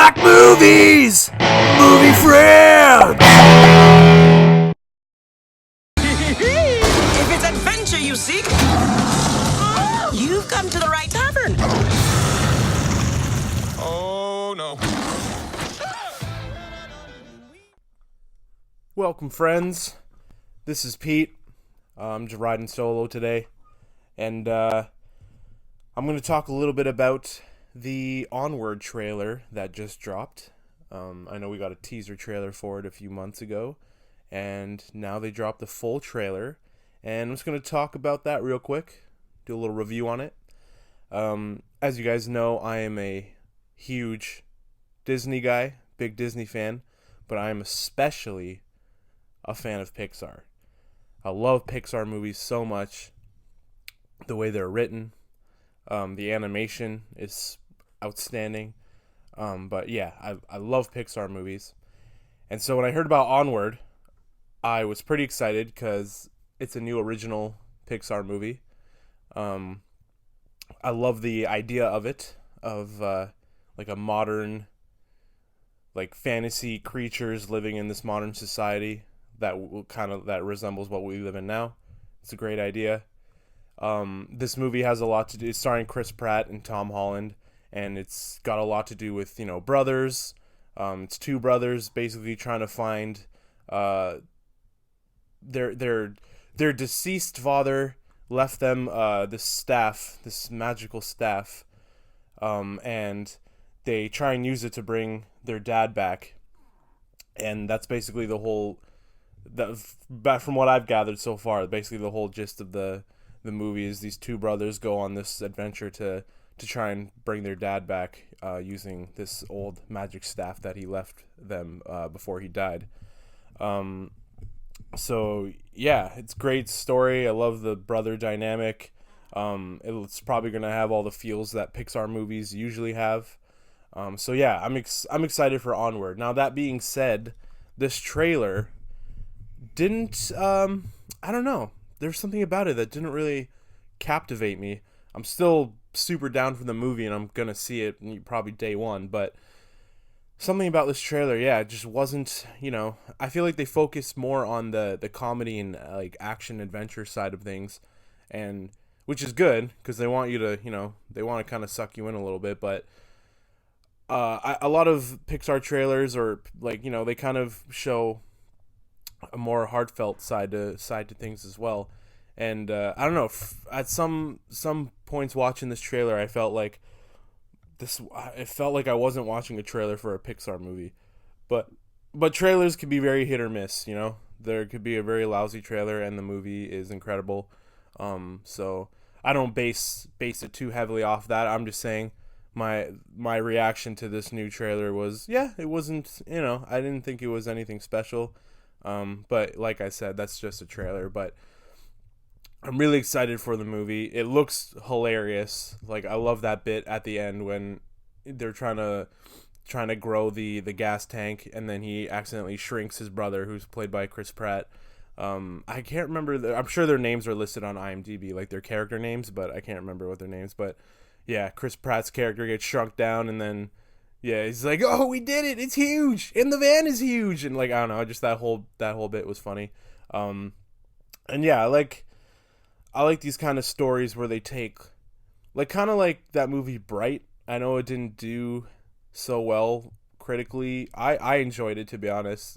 talk movies! Movie friends! If it's adventure you seek, you've come to the right tavern. Oh, no. Welcome, friends. This is Pete. I'm just riding solo today. And I'm going to talk a little bit about the Onward trailer that just dropped. I know we got a teaser trailer for it a few months ago. And now they dropped the full trailer. And I'm just going to talk about that real quick. Do a little review on it. As you guys know, I am a huge Disney guy. Big Disney fan. But I am especially a fan of Pixar. I love Pixar movies so much. The way they're written. The animation is outstanding. But yeah, I love Pixar movies. And so when I heard about Onward, I was pretty excited because it's a new original Pixar movie. I love the idea of it, of like a modern, like fantasy creatures living in this modern society that that resembles what we live in now. It's a great idea. This movie has a lot to do. It's starring Chris Pratt and Tom Holland, and it's got a lot to do with brothers. It's two brothers basically trying to find their deceased father left them this magical staff, and they try and use it to bring their dad back, and that's basically the whole. From what I've gathered so far, basically the whole gist of the movie is these two brothers go on this adventure to try and bring their dad back using this old magic staff that he left them before he died. So yeah, it's a great story. I love the brother dynamic. It's probably gonna have all the feels that Pixar movies usually have. So yeah, I'm excited for Onward. Now that being said, this trailer didn't I don't know. There's something about it that didn't really captivate me. I'm still super down for the movie and I'm gonna see it probably day one, but something about this trailer, yeah, it just wasn't, I feel like they focused more on the comedy and like action adventure side of things, and which is good because they want you to, they want to kind of suck you in a little bit, but a lot of Pixar trailers or like, they kind of show a more heartfelt side to things as well. And I don't know, at some points watching this trailer, I felt like it felt like I wasn't watching a trailer for a Pixar movie. But trailers can be very hit or miss, There could be a very lousy trailer and the movie is incredible. So I don't base it too heavily off that. I'm just saying my reaction to this new trailer was, yeah, it wasn't, I didn't think it was anything special. But like I said, that's just a trailer, but I'm really excited for the movie. It looks hilarious. Like, I love that bit at the end when they're trying to grow the gas tank, and then he accidentally shrinks his brother, who's played by Chris Pratt. I can't remember. I'm sure their names are listed on IMDb, like their character names, but I can't remember what their names. But yeah, Chris Pratt's character gets shrunk down, and then yeah, he's like, "Oh, we did it! It's huge, and the van is huge!" And like, I don't know, just that whole bit was funny. And yeah, I like these kind of stories where they take, like, kind of like that movie Bright. I know it didn't do so well critically. I enjoyed it, to be honest.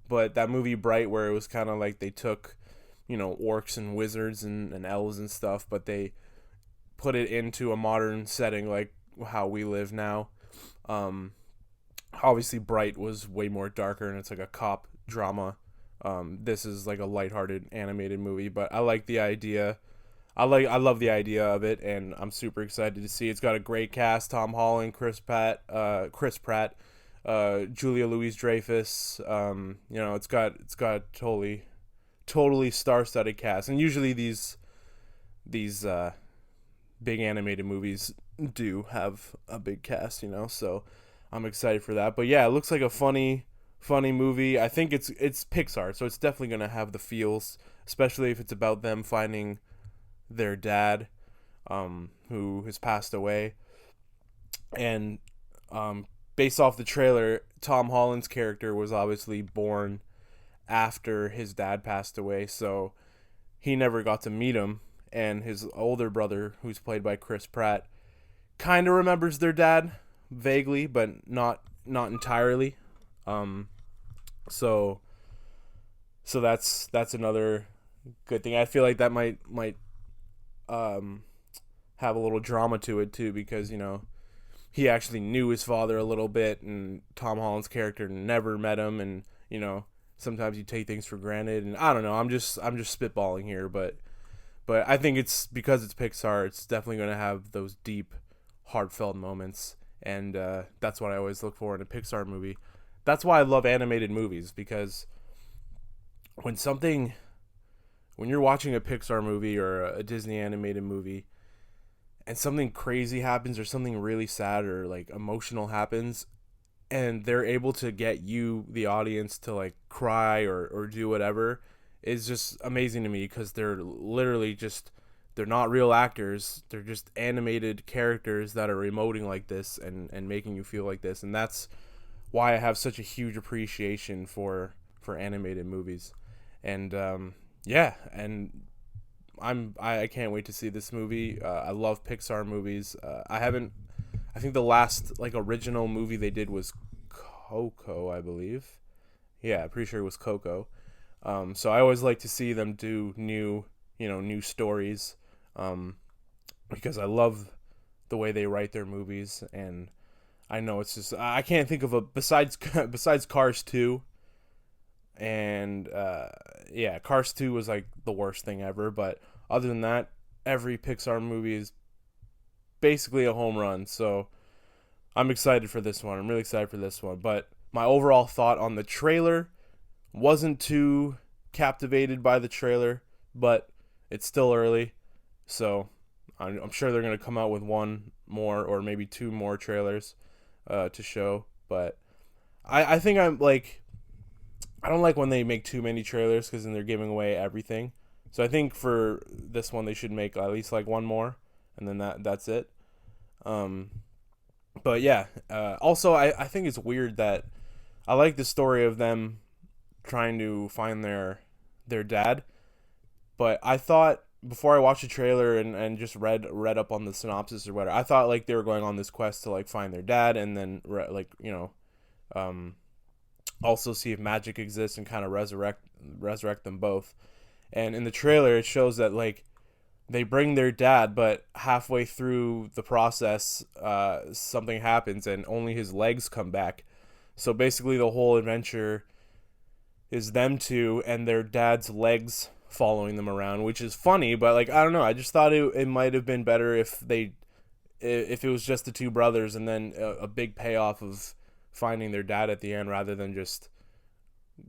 But that movie Bright, where it was kind of like they took, orcs and wizards and elves and stuff, but they put it into a modern setting, like how we live now. Obviously Bright was way more darker, and it's like a cop drama. This is like a lighthearted animated movie, but I like the idea. I love the idea of it, and I'm super excited to see. It's got a great cast: Tom Holland, Chris Pratt, Julia Louis-Dreyfus. It's got totally star-studded cast, and usually these big animated movies do have a big cast, so I'm excited for that. But yeah, it looks like a funny movie. I think it's Pixar, so it's definitely going to have the feels, especially if it's about them finding their dad, who has passed away. And based off the trailer, Tom Holland's character was obviously born after his dad passed away, so he never got to meet him. And his older brother, who's played by Chris Pratt, kind of remembers their dad vaguely, but not entirely. Um, so that's another good thing. I feel like that might um have a little drama to it too, because he actually knew his father a little bit, and Tom Holland's character never met him, and sometimes you take things for granted, and I don't know. I'm just spitballing here, but I think it's because it's Pixar. It's definitely going to have those deep, heartfelt moments, and that's what I always look for in a Pixar movie. That's why I love animated movies, because when you're watching a Pixar movie or a Disney animated movie, and something crazy happens or something really sad or like emotional happens, and they're able to get you, the audience, to like cry or do whatever, is just amazing to me, because they're literally just, they're not real actors. They're just animated characters that are emoting like this and making you feel like this. And that's why I have such a huge appreciation for animated movies. And yeah, and I can't wait to see this movie. I love Pixar movies. I think the last like original movie they did was Coco, I believe. Yeah, pretty sure it was Coco. So I always like to see them do new stories, because I love the way they write their movies. And I know it's just, I can't think of besides Cars 2. And yeah, Cars 2 was like the worst thing ever, but other than that, every Pixar movie is basically a home run. So I'm excited for this one. I'm really excited for this one. But my overall thought on the trailer, wasn't too captivated by the trailer, but it's still early, so I'm sure they're going to come out with one more or maybe two more trailers to show. But I think I don't like when they make too many trailers, because then they're giving away everything. So I think for this one they should make at least like one more, and then that's it. But yeah, also I think it's weird that I like the story of them trying to find their dad, but I thought before I watched the trailer and just read up on the synopsis or whatever, I thought like they were going on this quest to like find their dad, and then also see if magic exists and kind of resurrect them both. And in the trailer it shows that like they bring their dad, but halfway through the process something happens and only his legs come back. So basically the whole adventure is them two and their dad's legs following them around, which is funny, but like I don't know, I just thought it might have been better if it was just the two brothers, and then a big payoff of finding their dad at the end, rather than just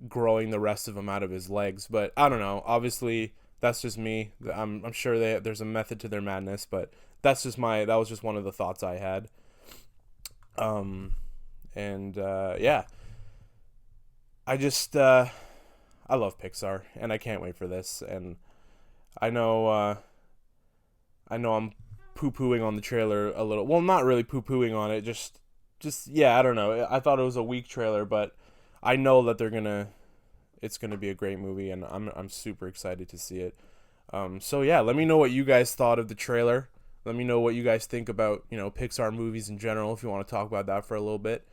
growing the rest of them out of his legs. But I don't know, obviously that's just me. I'm sure there's a method to their madness, but that was just one of the thoughts I had. Yeah, I love Pixar, and I can't wait for this. And I know I'm poo-pooing on the trailer a little. Well, not really poo-pooing on it. Just yeah, I don't know. I thought it was a weak trailer, but I know that it's gonna be a great movie, and I'm super excited to see it. So yeah, let me know what you guys thought of the trailer. Let me know what you guys think about Pixar movies in general, if you want to talk about that for a little bit.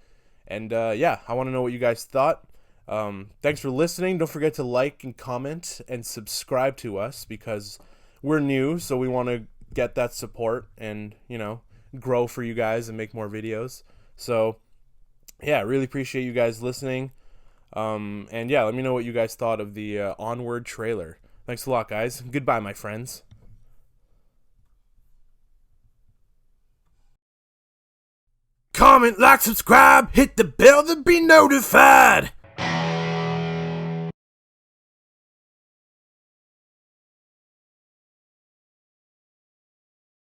And yeah, I want to know what you guys thought. Thanks for listening. Don't forget to like and comment and subscribe to us, because we're new, so we want to get that support and grow for you guys and make more videos. So yeah, really appreciate you guys listening. And yeah, let me know what you guys thought of the Onward trailer. Thanks a lot, guys. Goodbye, my friends. Comment, like, subscribe, hit the bell to be notified.